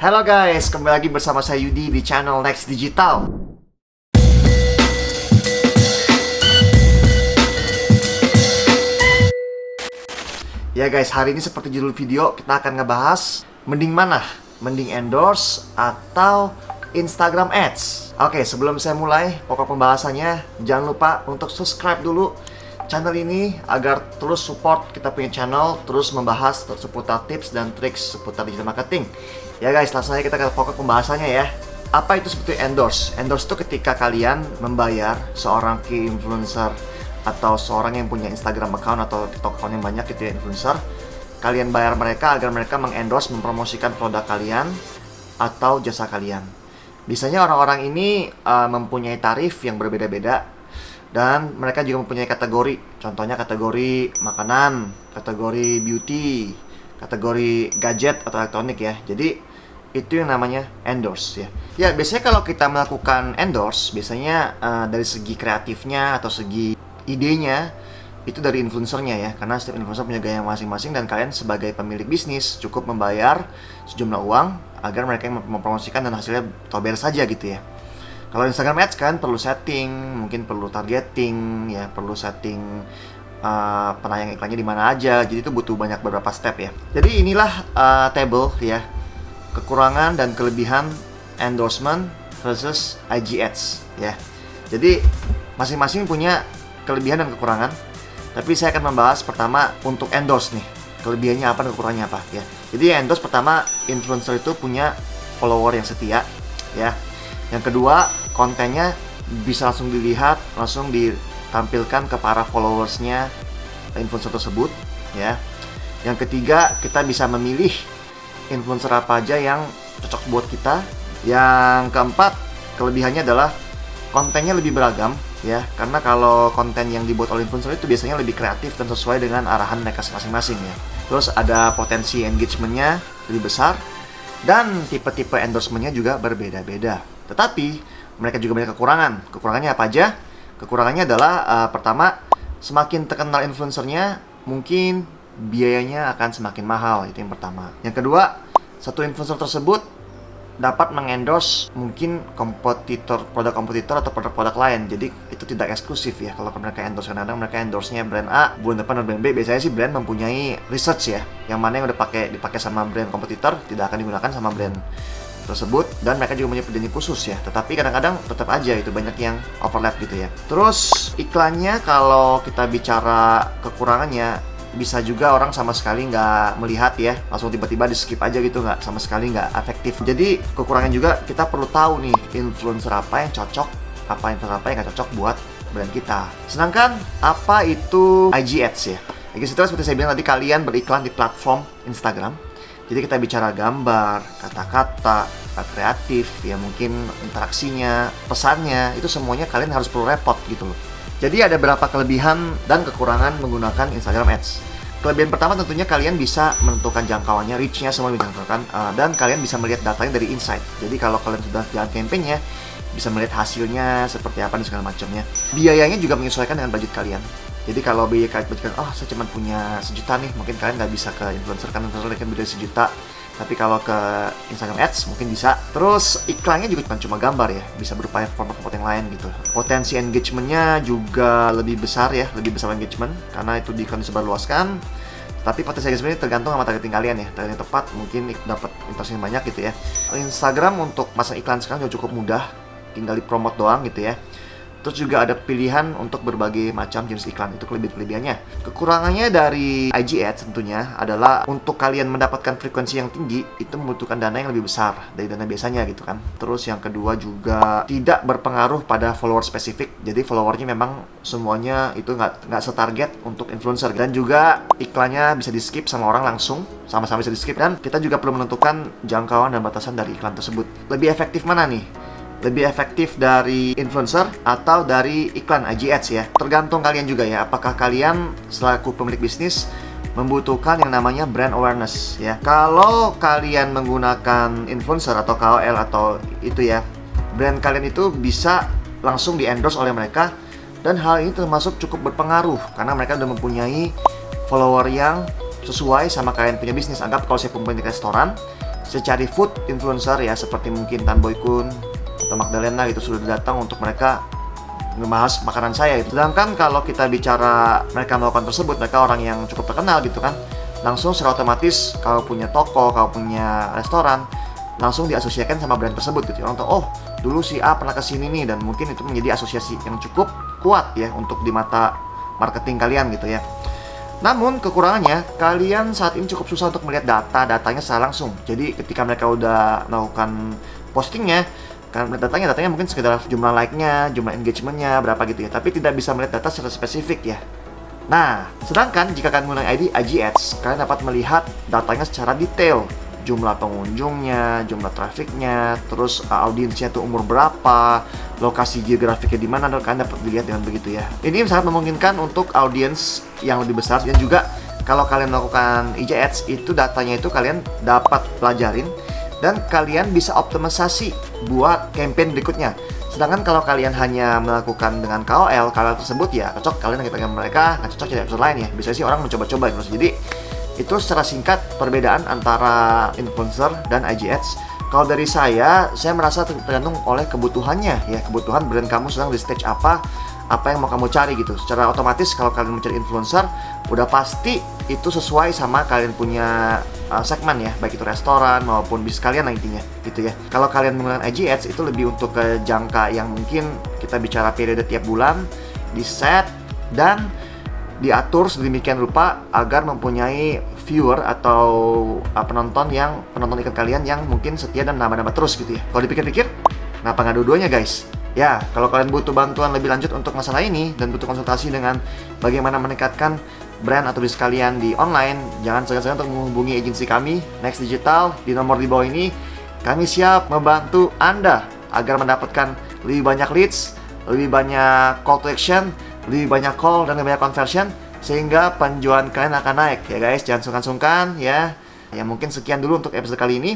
Halo guys, kembali lagi bersama saya Yudi di channel Next Digital. Ya guys, hari ini seperti judul video, kita akan ngebahas mending mana? Mending endorse atau Instagram Ads? Oke, sebelum saya mulai pokok pembahasannya, jangan lupa untuk subscribe dulu channel ini agar terus support kita punya channel, terus membahas seputar tips dan trik seputar digital marketing. Ya guys, langsung aja kita ke pokok pembahasannya ya. Apa itu sebetulnya endorse? Endorse itu ketika kalian membayar seorang key influencer atau seorang yang punya Instagram account atau TikTok account yang banyak gitu ya, influencer. Kalian bayar mereka agar mereka mengendorse, mempromosikan produk kalian atau jasa kalian. Biasanya orang-orang ini mempunyai tarif yang berbeda-beda. Dan mereka juga mempunyai kategori. Contohnya kategori makanan, kategori beauty, kategori gadget atau elektronik ya. Jadi itu yang namanya endorse ya. Ya, biasanya kalau kita melakukan endorse, biasanya dari segi kreatifnya atau segi idenya itu dari influencernya ya. Karena setiap influencer punya gaya masing-masing dan kalian sebagai pemilik bisnis cukup membayar sejumlah uang agar mereka yang mempromosikan dan hasilnya tober saja gitu ya. Kalau Instagram Ads kan perlu setting, mungkin perlu targeting, ya perlu setting penayang iklannya di mana aja. Jadi itu butuh beberapa step ya. Jadi inilah table ya, kekurangan dan kelebihan endorsement versus IG Ads ya. Jadi masing-masing punya kelebihan dan kekurangan. Tapi saya akan membahas pertama untuk endorse nih, kelebihannya apa dan kekurangannya apa ya. Jadi endorse pertama, influencer itu punya follower yang setia ya. Yang kedua, kontennya bisa langsung dilihat, langsung ditampilkan ke para followersnya influencer tersebut ya. Yang ketiga, kita bisa memilih influencer apa aja yang cocok buat kita. Yang keempat, kelebihannya adalah kontennya lebih beragam ya, karena kalau konten yang dibuat oleh influencer itu biasanya lebih kreatif dan sesuai dengan arahan mereka masing-masing ya. Terus ada potensi engagementnya lebih besar dan tipe-tipe endorsementnya juga berbeda-beda. Tetapi mereka juga banyak kekurangan. Kekurangannya apa aja? Kekurangannya adalah pertama, semakin terkenal influencernya, mungkin biayanya akan semakin mahal. Itu yang pertama. Yang kedua, satu influencer tersebut dapat mengendorse mungkin produk kompetitor atau produk-produk lain. Jadi itu tidak eksklusif ya. Kalau mereka endorse, kadang-kadang mereka endorse-nya brand A, bulan depan brand B. Biasanya sih brand mempunyai research ya, yang mana yang udah dipakai sama brand kompetitor tidak akan digunakan sama brand tersebut, dan mereka juga punya perjanjian khusus ya. Tetapi kadang-kadang tetap aja itu banyak yang overlap gitu ya. Terus iklannya, kalau kita bicara kekurangannya, bisa juga orang sama sekali nggak melihat ya, langsung tiba-tiba di skip aja gitu, nggak sama sekali nggak efektif. Jadi kekurangan juga, kita perlu tahu nih influencer apa yang cocok, influencer apa yang nggak cocok buat brand kita. Sedangkan apa itu IG Ads ya? IG Ads seperti saya bilang tadi, kalian beriklan di platform Instagram. Jadi kita bicara gambar, kata-kata, kreatif, ya mungkin interaksinya, pesannya, itu semuanya kalian harus perlu repot gitu loh. Jadi ada beberapa kelebihan dan kekurangan menggunakan Instagram Ads. Kelebihan pertama tentunya kalian bisa menentukan jangkauannya, reach-nya semua dijangkaukan, dan kalian bisa melihat datanya dari insight. Jadi kalau kalian sudah jalan campaign-nya, bisa melihat hasilnya seperti apa dan segala macamnya. Biayanya juga menyesuaikan dengan budget kalian. Jadi kalau budget kalian, saya cuma punya 1 juta nih, mungkin kalian nggak bisa ke influencer, kan influencer kan beda 1 juta. Tapi kalau ke Instagram Ads mungkin bisa. Terus iklannya juga bukan cuma gambar ya, bisa berupa format-format yang lain gitu. Potensi engagementnya juga lebih besar ya, lebih besar engagement karena itu di iklan disebarluaskan. Tapi potensi engagement tergantung sama targeting kalian ya. Targeting tepat mungkin dapat interaksi yang banyak gitu ya. Instagram untuk pasang iklan sekarang juga cukup mudah, tinggal dipromot doang gitu ya. Terus juga ada pilihan untuk berbagai macam jenis iklan, itu kelebihannya. Kekurangannya dari IG Ads tentunya adalah untuk kalian mendapatkan frekuensi yang tinggi, itu membutuhkan dana yang lebih besar dari dana biasanya gitu kan. Terus yang kedua juga tidak berpengaruh pada follower spesifik, jadi followernya memang semuanya itu nggak setarget untuk influencer. Dan juga iklannya bisa di skip sama orang langsung, sama-sama bisa di skip. Dan kita juga perlu menentukan jangkauan dan batasan dari iklan tersebut. Lebih efektif mana nih? Lebih efektif dari influencer atau dari iklan IG Ads ya? Tergantung kalian juga ya, apakah kalian selaku pemilik bisnis membutuhkan yang namanya brand awareness ya. Kalau kalian menggunakan influencer atau KOL atau itu ya, brand kalian itu bisa langsung di-endorse oleh mereka, dan hal ini termasuk cukup berpengaruh karena mereka sudah mempunyai follower yang sesuai sama kalian punya bisnis. Anggap kalau saya punya restoran, saya cari food influencer ya, seperti mungkin Tan Boy Kun atau Magdalena gitu, sudah datang untuk mereka ngebahas makanan saya gitu. Sedangkan kalau kita bicara mereka melakukan tersebut, mereka orang yang cukup terkenal gitu kan, langsung secara otomatis kalau punya toko, kalau punya restoran, langsung diasosiasikan sama brand tersebut gitu. Orang tahu, oh dulu si A pernah kesini nih, dan mungkin itu menjadi asosiasi yang cukup kuat ya untuk di mata marketing kalian gitu ya. Namun kekurangannya, kalian saat ini cukup susah untuk melihat datanya secara langsung. Jadi ketika mereka udah melakukan postingnya, kan melihat datanya mungkin sekedar jumlah like-nya, jumlah engagement-nya, berapa gitu ya. Tapi tidak bisa melihat data secara spesifik ya. Nah, sedangkan jika kalian menggunakan IG Ads, kalian dapat melihat datanya secara detail. Jumlah pengunjungnya, jumlah trafficnya, terus audiensnya tuh umur berapa, lokasi geografiknya di mana, dan kalian dapat dilihat dengan begitu ya. Ini sangat memungkinkan untuk audiens yang lebih besar, dan juga kalau kalian melakukan IG Ads itu datanya itu kalian dapat pelajarin dan kalian bisa optimisasi buat campaign berikutnya. Sedangkan kalau kalian hanya melakukan dengan KOL tersebut ya cocok kalian dengan mereka, nggak cocok jadi episode lain ya. Biasanya sih orang mencoba-coba gitu. Jadi itu secara singkat perbedaan antara influencer dan IG Ads. Kalau dari saya merasa tergantung oleh kebutuhannya ya, kebutuhan brand kamu sedang di stage apa yang mau kamu cari gitu. Secara otomatis kalau kalian mencari influencer, udah pasti itu sesuai sama kalian punya segmen ya, baik itu restoran maupun bisnis kalian lah intinya gitu ya. Kalau kalian menggunakan IG Ads itu lebih untuk ke jangka yang mungkin kita bicara periode tiap bulan, di set dan diatur sedemikian rupa agar mempunyai viewer atau penonton ikut kalian yang mungkin setia dan nambah-nambah terus gitu ya. Kalau dipikir-pikir, kenapa nggak dua-duanya guys? Ya, kalau kalian butuh bantuan lebih lanjut untuk masalah ini dan butuh konsultasi dengan bagaimana meningkatkan brand atau bisnis kalian di online, jangan segan-segan untuk menghubungi agensi kami, Next Digital, di nomor di bawah ini. Kami siap membantu Anda agar mendapatkan lebih banyak leads, lebih banyak call to action, lebih banyak call dan lebih banyak conversion, sehingga penjualan kalian akan naik ya guys. Jangan sungkan-sungkan ya. Ya mungkin sekian dulu untuk episode kali ini.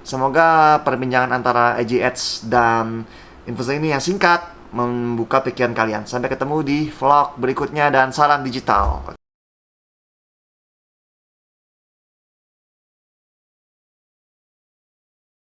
Semoga perbincangan antara IG Ads dan influencer ini yang singkat membuka pikiran kalian. Sampai ketemu di vlog berikutnya dan salam digital.